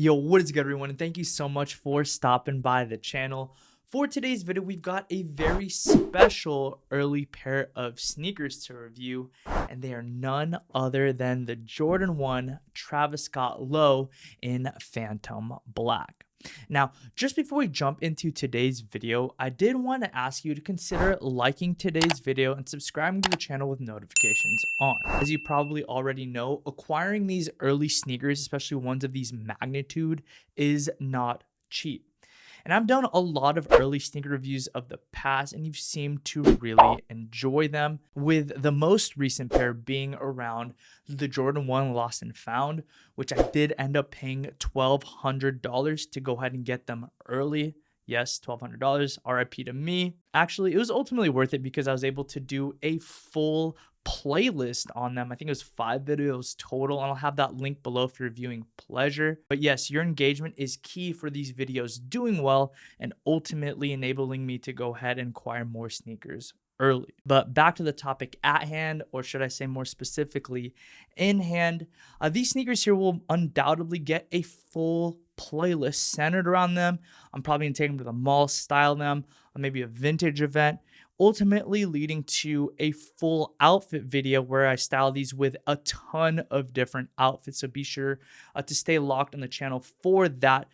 Yo, what is good, everyone? And thank you so much for stopping by the channel. For today's video, we've got a very special early pair of sneakers to review, and they are none other than the Jordan 1 Travis Scott Low in Phantom Black. Now, just before we jump into today's video, I did want to ask you to consider liking today's video and subscribing to the channel with notifications on. As you probably already know, acquiring these early sneakers, especially ones of these magnitude, is not cheap. And I've done a lot of early sneaker reviews of the past, and you've seemed to really enjoy them, with the most recent pair being around the Jordan 1 Lost and Found, which I did end up paying $1,200 to go ahead and get them early. Yes, $1,200, RIP to me. Actually, it was ultimately worth it because I was able to do a full playlist on them. I think it was 5 videos total, and I'll have that link below for your viewing pleasure. But yes, your engagement is key for these videos doing well and ultimately enabling me to go ahead and acquire more sneakers early. But back to the topic at hand, or should I say more specifically in hand, these sneakers here will undoubtedly get a full playlist centered around them. I'm probably gonna take them to the mall, style them, or maybe a vintage event, ultimately leading to a full outfit video where I style these with a ton of different outfits. So be sure to stay locked on the channel for that.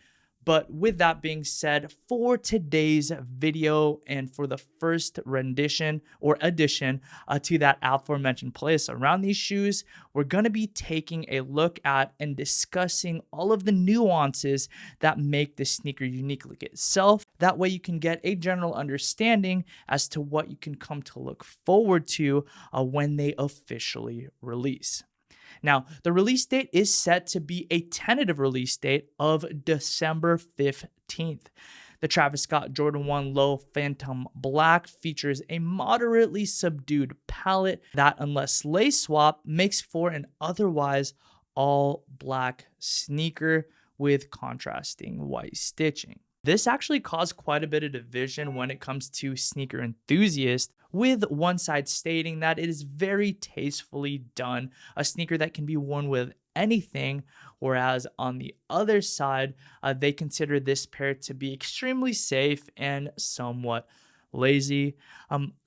But with that being said, for today's video and for the first rendition or addition to that aforementioned playlist around these shoes, we're going to be taking a look at and discussing all of the nuances that make the sneaker uniquely itself. That way you can get a general understanding as to what you can come to look forward to when they officially release. Now, the release date is set to be a tentative release date of December 15th. The Travis Scott Jordan 1 Low Phantom Black features a moderately subdued palette that, unless lace swap, makes for an otherwise all black sneaker with contrasting white stitching. This actually caused quite a bit of division when it comes to sneaker enthusiasts, with one side stating that it is very tastefully done, a sneaker that can be worn with anything, whereas on the other side, they consider this pair to be extremely safe and somewhat lazy.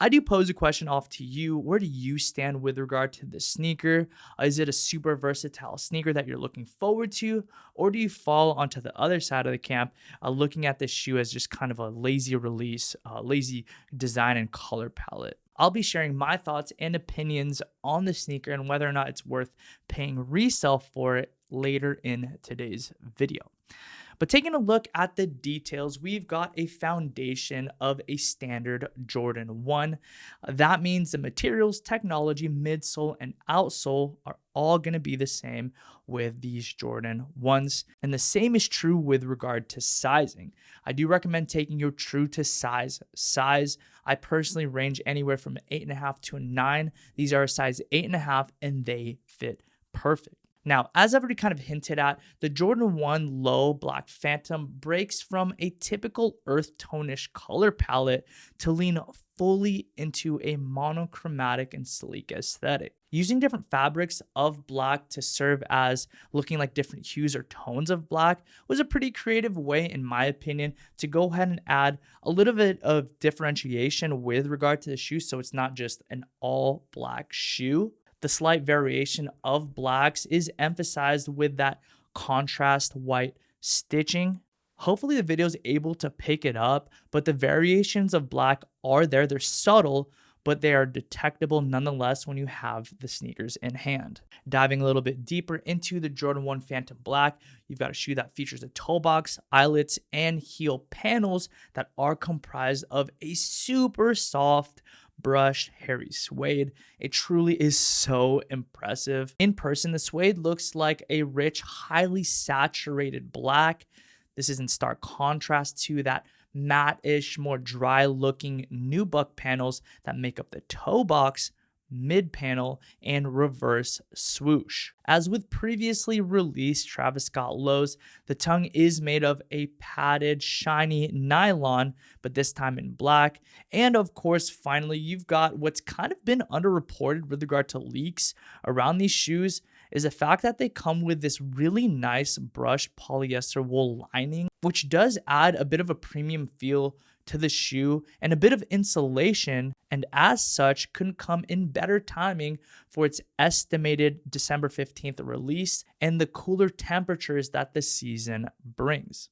I do pose a question off to you. Where do you stand with regard to the sneaker? Is it a super versatile sneaker that you're looking forward to? Or do you fall onto the other side of the camp, looking at this shoe as just kind of a lazy release, lazy design and color palette? I'll be sharing my thoughts and opinions on the sneaker and whether or not it's worth paying resale for it later in today's video. But taking a look at the details, we've got a foundation of a standard Jordan 1. That means the materials, technology, midsole, and outsole are all going to be the same with these Jordan 1s. And the same is true with regard to sizing. I do recommend taking your true to size. I personally range anywhere from an 8.5 to a 9. These are a size 8.5 and they fit perfect. Now, as I've already kind of hinted at, the Jordan 1 Low Black Phantom breaks from a typical earth tone-ish color palette to lean fully into a monochromatic and sleek aesthetic. Using different fabrics of black to serve as looking like different hues or tones of black was a pretty creative way, in my opinion, to go ahead and add a little bit of differentiation with regard to the shoe, so it's not just an all black shoe. The slight variation of blacks is emphasized with that contrast white stitching. Hopefully the video is able to pick it up, but the variations of black are there. They're subtle, but they are detectable nonetheless when you have the sneakers in hand. Diving a little bit deeper into the Jordan 1 Phantom Black, you've got a shoe that features a toe box, eyelets, and heel panels that are comprised of a super soft brushed hairy suede. It truly is so impressive. In person, the suede looks like a rich, highly saturated black. This is in stark contrast to that matte-ish, more dry-looking nubuck panels that make up the toe box, mid panel, and reverse swoosh. As with previously released Travis Scott lows, the tongue is made of a padded, shiny nylon, but this time in black. And of course, finally, you've got what's kind of been underreported with regard to leaks around these shoes, is the fact that they come with this really nice brushed polyester wool lining, which does add a bit of a premium feel to the shoe and a bit of insulation, and as such couldn't come in better timing for its estimated December 15th release and the cooler temperatures that the season brings.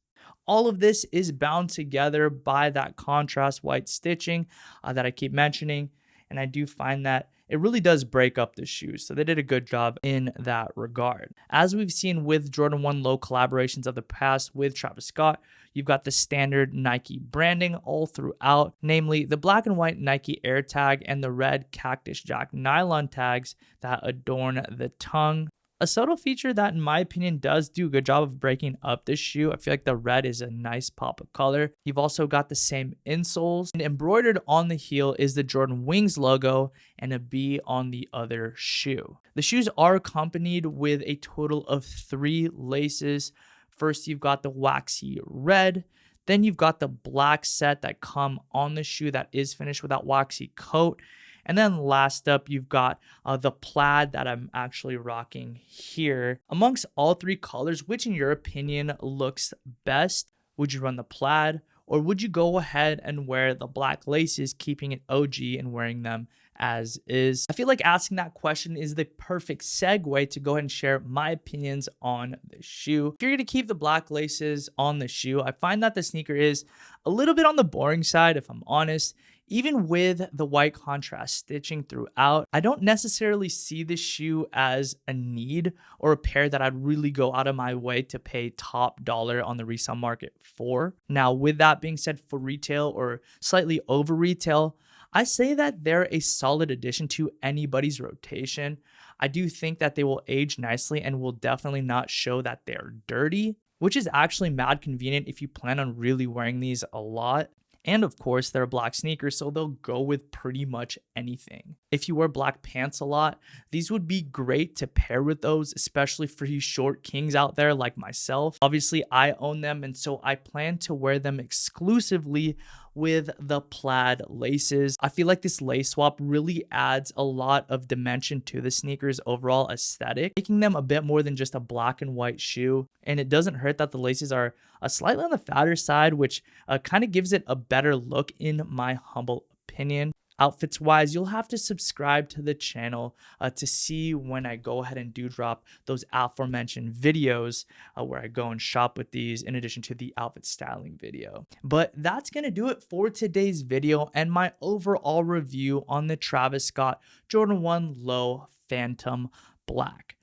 All of this is bound together by that contrast white stitching that I keep mentioning, and I do find that it really does break up the shoes. So they did a good job in that regard. As we've seen with Jordan 1 Low collaborations of the past with Travis Scott, you've got the standard Nike branding all throughout, namely the black and white Nike Air tag and the red Cactus Jack nylon tags that adorn the tongue. A subtle feature that, in my opinion, does do a good job of breaking up this shoe. I feel like the red is a nice pop of color. You've also got the same insoles, and embroidered on the heel is the Jordan Wings logo and a B on the other shoe. The shoes are accompanied with a total of 3 laces. First, you've got the waxy red. Then you've got the black set that come on the shoe that is finished with that waxy coat. And then last up, you've got the plaid that I'm actually rocking here. Amongst all 3 colors, which in your opinion looks best? Would you run the plaid, or would you go ahead and wear the black laces, keeping it OG and wearing them as is? I feel like asking that question is the perfect segue to go ahead and share my opinions on the shoe. If you're going to keep the black laces on the shoe, I find that the sneaker is a little bit on the boring side, if I'm honest. Even with the white contrast stitching throughout, I don't necessarily see this shoe as a need or a pair that I'd really go out of my way to pay top dollar on the resale market for. Now, with that being said, for retail or slightly over retail, I say that they're a solid addition to anybody's rotation. I do think that they will age nicely and will definitely not show that they're dirty, which is actually mad convenient if you plan on really wearing these a lot. And of course, they're a black sneaker, so they'll go with pretty much anything. If you wear black pants a lot, these would be great to pair with those, especially for you short kings out there like myself. Obviously, I own them, and so I plan to wear them exclusively with the plaid laces. I feel like this lace swap really adds a lot of dimension to the sneaker's overall aesthetic, making them a bit more than just a black and white shoe. And it doesn't hurt that the laces are slightly on the fatter side, which kind of gives it a better look in my humble opinion. Outfits wise, you'll have to subscribe to the channel to see when I go ahead and do drop those aforementioned videos where I go and shop with these, in addition to the outfit styling video. But that's going to do it for today's video and my overall review on the Travis Scott Jordan 1 Low Phantom Black.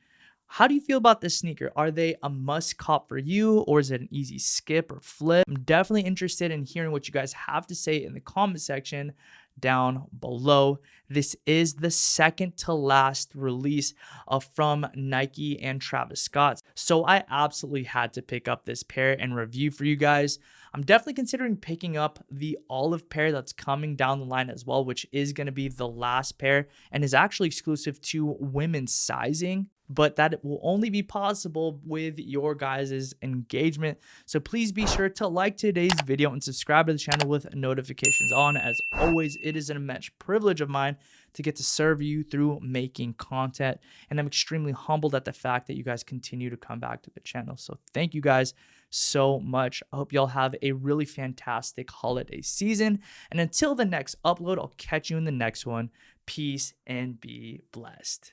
How do you feel about this sneaker? Are they a must cop for you, or is it an easy skip or flip? I'm definitely interested in hearing what you guys have to say in the comment section down below. This is the second to last release from Nike and Travis Scott, so I absolutely had to pick up this pair and review for you guys. I'm definitely considering picking up the olive pair that's coming down the line as well, which is going to be the last pair and is actually exclusive to women's sizing, but that will only be possible with your guys' engagement. So please be sure to like today's video and subscribe to the channel with notifications on. As always, it is an immense privilege of mine to get to serve you through making content, and I'm extremely humbled at the fact that you guys continue to come back to the channel. So thank you guys so much. I hope y'all have a really fantastic holiday season, and until the next upload, I'll catch you in the next one. Peace and be blessed.